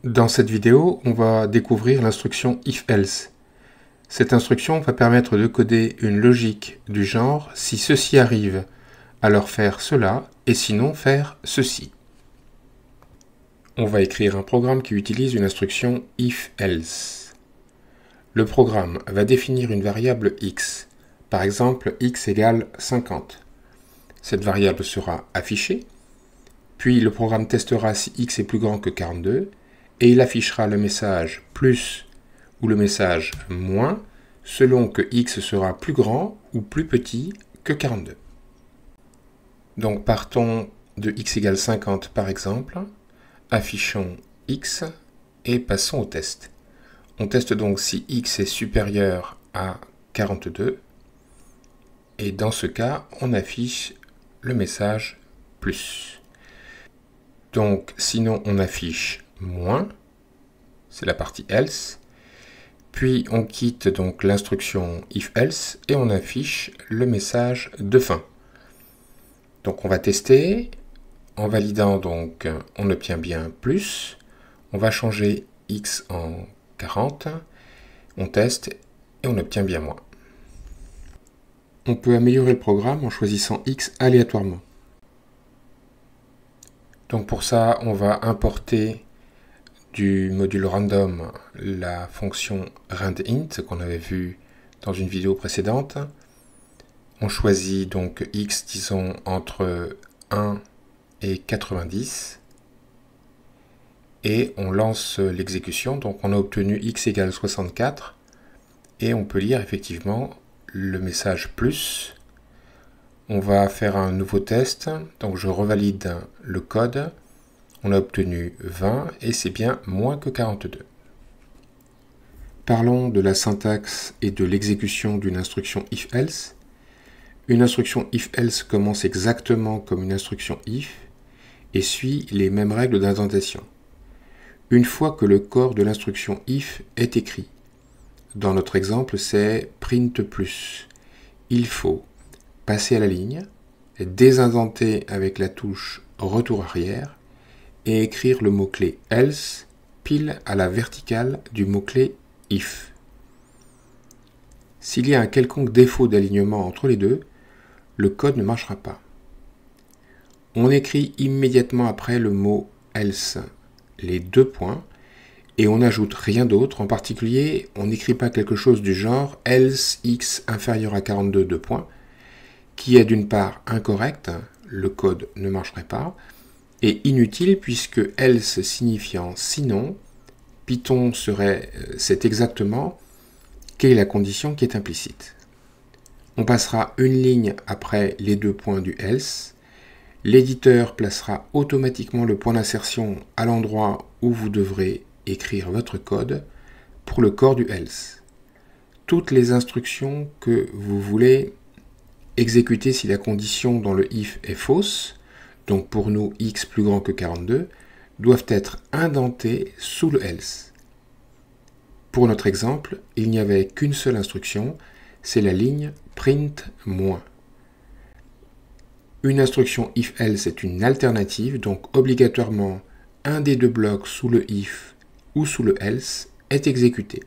Dans cette vidéo, on va découvrir l'instruction if-else. Cette instruction va permettre de coder une logique du genre si ceci arrive, alors faire cela, et sinon faire ceci. On va écrire un programme qui utilise une instruction if-else. Le programme va définir une variable x, par exemple x égale 50. Cette variable sera affichée, puis le programme testera si x est plus grand que 42, et il affichera le message plus ou le message moins, selon que x sera plus grand ou plus petit que 42. Donc partons de x égale 50 par exemple, affichons x et passons au test. On teste donc si x est supérieur à 42, et dans ce cas, on affiche le message plus. Donc sinon on affiche moins, c'est la partie else, puis on quitte donc l'instruction if-else et on affiche le message de fin. Donc on va tester, en validant donc on obtient bien plus, on va changer x en 40, on teste et on obtient bien moins. On peut améliorer le programme en choisissant x aléatoirement. Donc pour ça, on va importer du module random la fonction randint qu'on avait vu dans une vidéo précédente. On choisit donc x, disons, entre 1 et 90. Et on lance l'exécution. Donc on a obtenu x égale 64. Et on peut lire effectivement le message plus. On va faire un nouveau test. Donc je revalide le code. On a obtenu 20 et c'est bien moins que 42. Parlons de la syntaxe et de l'exécution d'une instruction if-else. Une instruction if-else commence exactement comme une instruction if et suit les mêmes règles d'indentation. Une fois que le corps de l'instruction if est écrit, dans notre exemple c'est print plus, il faut passer à la ligne, désindenter avec la touche retour arrière, et écrire le mot-clé else pile à la verticale du mot-clé if. S'il y a un quelconque défaut d'alignement entre les deux, le code ne marchera pas. On écrit immédiatement après le mot else les deux points et on n'ajoute rien d'autre. En particulier, on n'écrit pas quelque chose du genre else x inférieur à 42 deux points, qui est d'une part incorrect, le code ne marcherait pas, et inutile puisque else signifiant sinon, Python sait exactement quelle est la condition qui est implicite. On passera une ligne après les deux points du else. L'éditeur placera automatiquement le point d'insertion à l'endroit où vous devrez écrire votre code pour le corps du else. Toutes les instructions que vous voulez exécuter si la condition dans le if est fausse, donc pour nous x plus grand que 42, doivent être indentées sous le else. Pour notre exemple, il n'y avait qu'une seule instruction, c'est la ligne print moins. Une instruction if-else est une alternative, donc obligatoirement un des deux blocs sous le if ou sous le else est exécuté.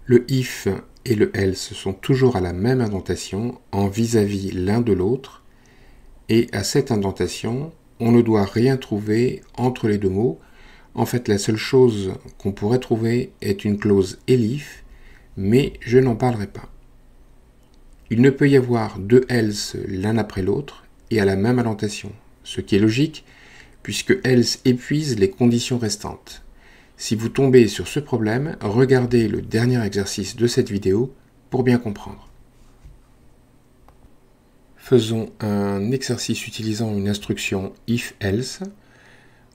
Le if et le else sont toujours à la même indentation en vis-à-vis l'un de l'autre, et à cette indentation, on ne doit rien trouver entre les deux mots. En fait, la seule chose qu'on pourrait trouver est une clause elif, mais je n'en parlerai pas. Il ne peut y avoir deux else l'un après l'autre et à la même indentation, ce qui est logique puisque else épuise les conditions restantes. Si vous tombez sur ce problème, regardez le dernier exercice de cette vidéo pour bien comprendre. Faisons un exercice utilisant une instruction if-else.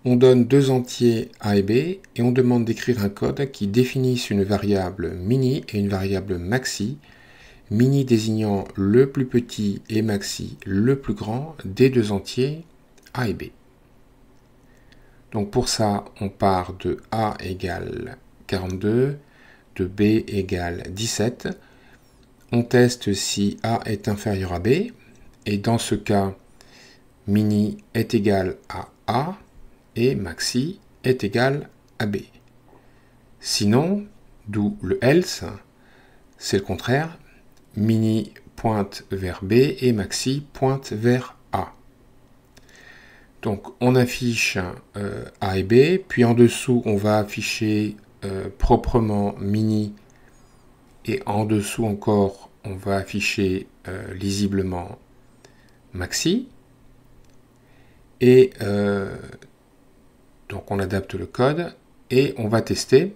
On donne deux entiers a et b et on demande d'écrire un code qui définisse une variable mini et une variable maxi, mini désignant le plus petit et maxi le plus grand des deux entiers a et b. Donc pour ça, on part de a égale 42, de b égale 17. On teste si a est inférieur à b, et dans ce cas, mini est égal à a, et maxi est égal à B. Sinon, d'où le else, c'est le contraire, mini pointe vers B et maxi pointe vers A. Donc on affiche A et B, puis en dessous on va afficher proprement mini, et en dessous encore on va afficher lisiblement maxi. Et donc on adapte le code et on va tester.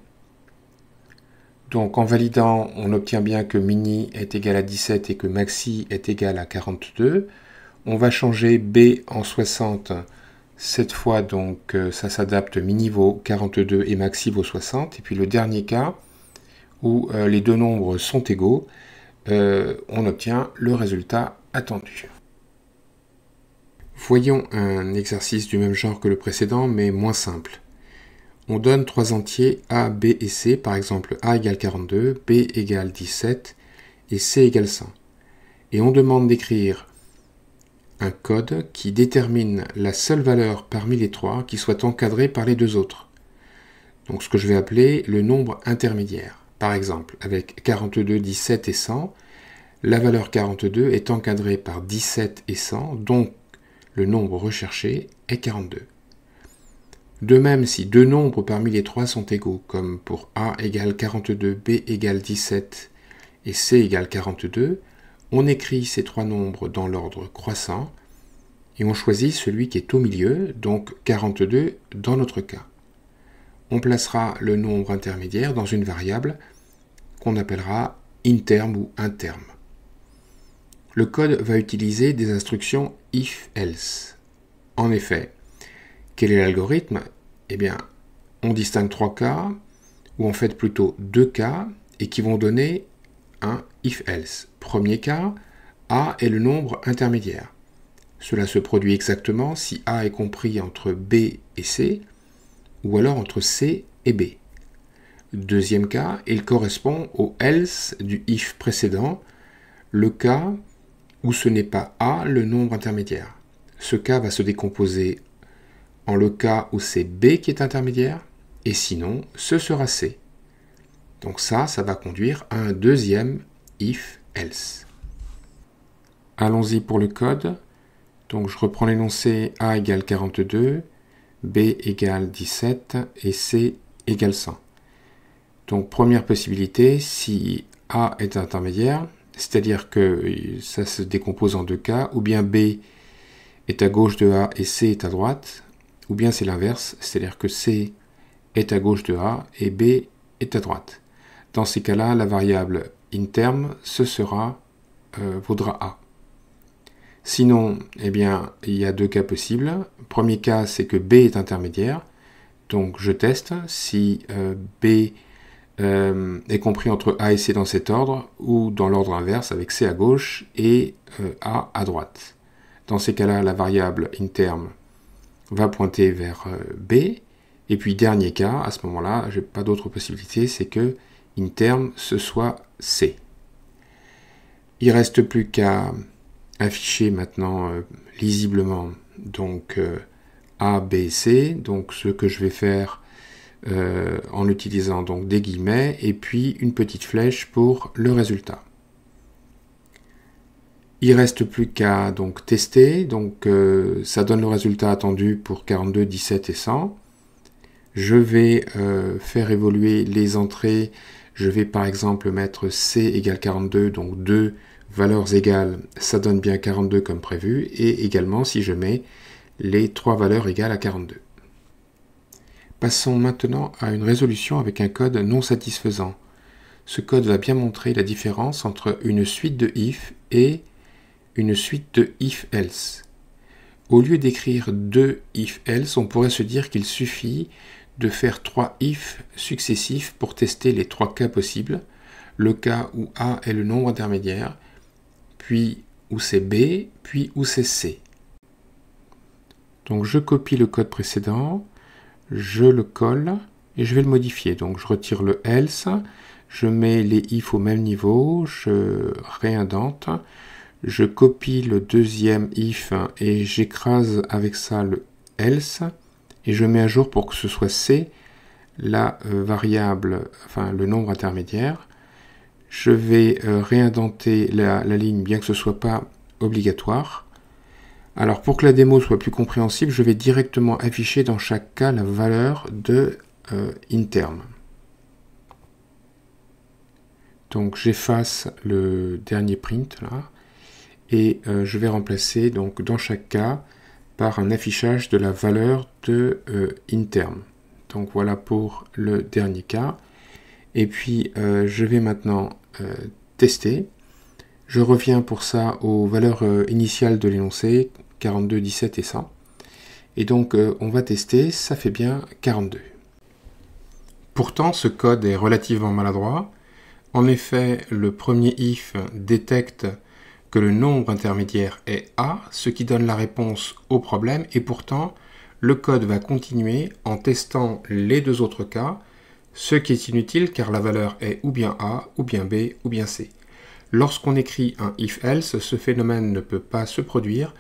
Donc en validant, on obtient bien que mini est égal à 17 et que maxi est égal à 42. On va changer B en 60. Cette fois, donc, ça s'adapte, mini vaut 42 et maxi vaut 60. Et puis le dernier cas, où les deux nombres sont égaux, on obtient le résultat attendu. Voyons un exercice du même genre que le précédent, mais moins simple. On donne trois entiers A, B et C, par exemple A égale 42, B égale 17 et C égale 100. Et on demande d'écrire un code qui détermine la seule valeur parmi les trois qui soit encadrée par les deux autres. Donc ce que je vais appeler le nombre intermédiaire. Par exemple, avec 42, 17 et 100, la valeur 42 est encadrée par 17 et 100, donc le nombre recherché est 42. De même, si deux nombres parmi les trois sont égaux, comme pour A égale 42, B égale 17 et C égale 42, on écrit ces trois nombres dans l'ordre croissant et on choisit celui qui est au milieu, donc 42 dans notre cas. On placera le nombre intermédiaire dans une variable qu'on appellera interme ou interme. Le code va utiliser des instructions if-else. En effet, quel est l'algorithme? Eh bien, on distingue trois cas, ou en fait plutôt deux cas, et qui vont donner un if-else. Premier cas, A est le nombre intermédiaire. Cela se produit exactement si A est compris entre B et C, ou alors entre C et B. Deuxième cas, il correspond au else du if précédent, le cas où ce n'est pas A le nombre intermédiaire. Ce cas va se décomposer en le cas où c'est B qui est intermédiaire, et sinon, ce sera C. Donc ça va conduire à un deuxième if-else. Allons-y pour le code. Donc je reprends l'énoncé A égale 42, B égale 17 et C égale 100. Donc première possibilité, si A est intermédiaire, c'est-à-dire que ça se décompose en deux cas, ou bien B est à gauche de A et C est à droite, ou bien c'est l'inverse, c'est-à-dire que C est à gauche de A et B est à droite. Dans ces cas-là, la variable interme, vaudra A. Sinon, eh bien, il y a deux cas possibles. Premier cas, c'est que B est intermédiaire. Donc je teste si B est compris entre A et C dans cet ordre, ou dans l'ordre inverse avec C à gauche et A à droite. Dans ces cas-là, la variable interme va pointer vers B. Et puis dernier cas, à ce moment-là, je n'ai pas d'autre possibilité, c'est que interme ce soit C. Il ne reste plus qu'à afficher maintenant lisiblement donc A, B, C. Donc ce que je vais faire en utilisant donc des guillemets et puis une petite flèche pour le résultat. Il reste plus qu'à donc tester. Donc ça donne le résultat attendu pour 42, 17 et 100. Je vais faire évoluer les entrées. Je vais par exemple mettre C égale 42, donc deux valeurs égales, ça donne bien 42 comme prévu, et également si je mets les trois valeurs égales à 42. Passons maintenant à une résolution avec un code non satisfaisant. Ce code va bien montrer la différence entre une suite de if et une suite de if-else. Au lieu d'écrire deux if-else, on pourrait se dire qu'il suffit de faire trois if successifs pour tester les trois cas possibles, le cas où A est le nombre intermédiaire, puis où c'est B, puis où c'est C. Donc je copie le code précédent, je le colle et je vais le modifier. Donc je retire le else, je mets les if au même niveau, je réindente, je copie le deuxième if et j'écrase avec ça le else et je mets à jour pour que ce soit C, la variable, enfin le nombre intermédiaire. Je vais réindenter la ligne, bien que ce ne soit pas obligatoire. Alors pour que la démo soit plus compréhensible, je vais directement afficher dans chaque cas la valeur de InTerm. Donc j'efface le dernier print là, et je vais remplacer donc dans chaque cas par un affichage de la valeur de InTerm. Donc voilà pour le dernier cas. Et puis je vais maintenant tester. Je reviens pour ça aux valeurs initiales de l'énoncé, 42, 17 et 100. Et donc on va tester, ça fait bien 42. Pourtant ce code est relativement maladroit. En effet, le premier if détecte que le nombre intermédiaire est A, ce qui donne la réponse au problème, et pourtant, le code va continuer en testant les deux autres cas, ce qui est inutile car la valeur est ou bien A, ou bien B, ou bien C. Lorsqu'on écrit un if-else, ce phénomène ne peut pas se produire,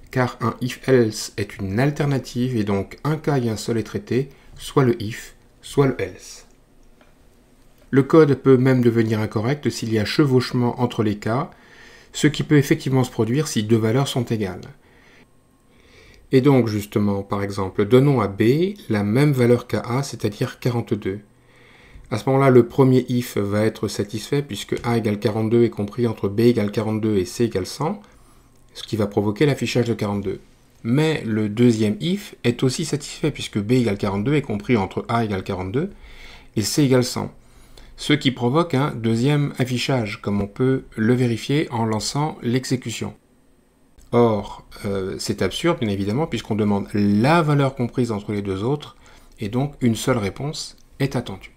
car un if-else est une alternative, et donc un cas et un seul est traité, soit le if, soit le else. Le code peut même devenir incorrect s'il y a chevauchement entre les cas, ce qui peut effectivement se produire si deux valeurs sont égales. Et donc justement, par exemple, donnons à B la même valeur qu'à A, c'est-à-dire 42. À ce moment-là, le premier if va être satisfait puisque A égale 42 est compris entre B égale 42 et C égale 100, ce qui va provoquer l'affichage de 42. Mais le deuxième if est aussi satisfait puisque B égale 42 est compris entre A égale 42 et C égale 100. Ce qui provoque un deuxième affichage, comme on peut le vérifier en lançant l'exécution. Or, c'est absurde, bien évidemment, puisqu'on demande la valeur comprise entre les deux autres, et donc une seule réponse est attendue.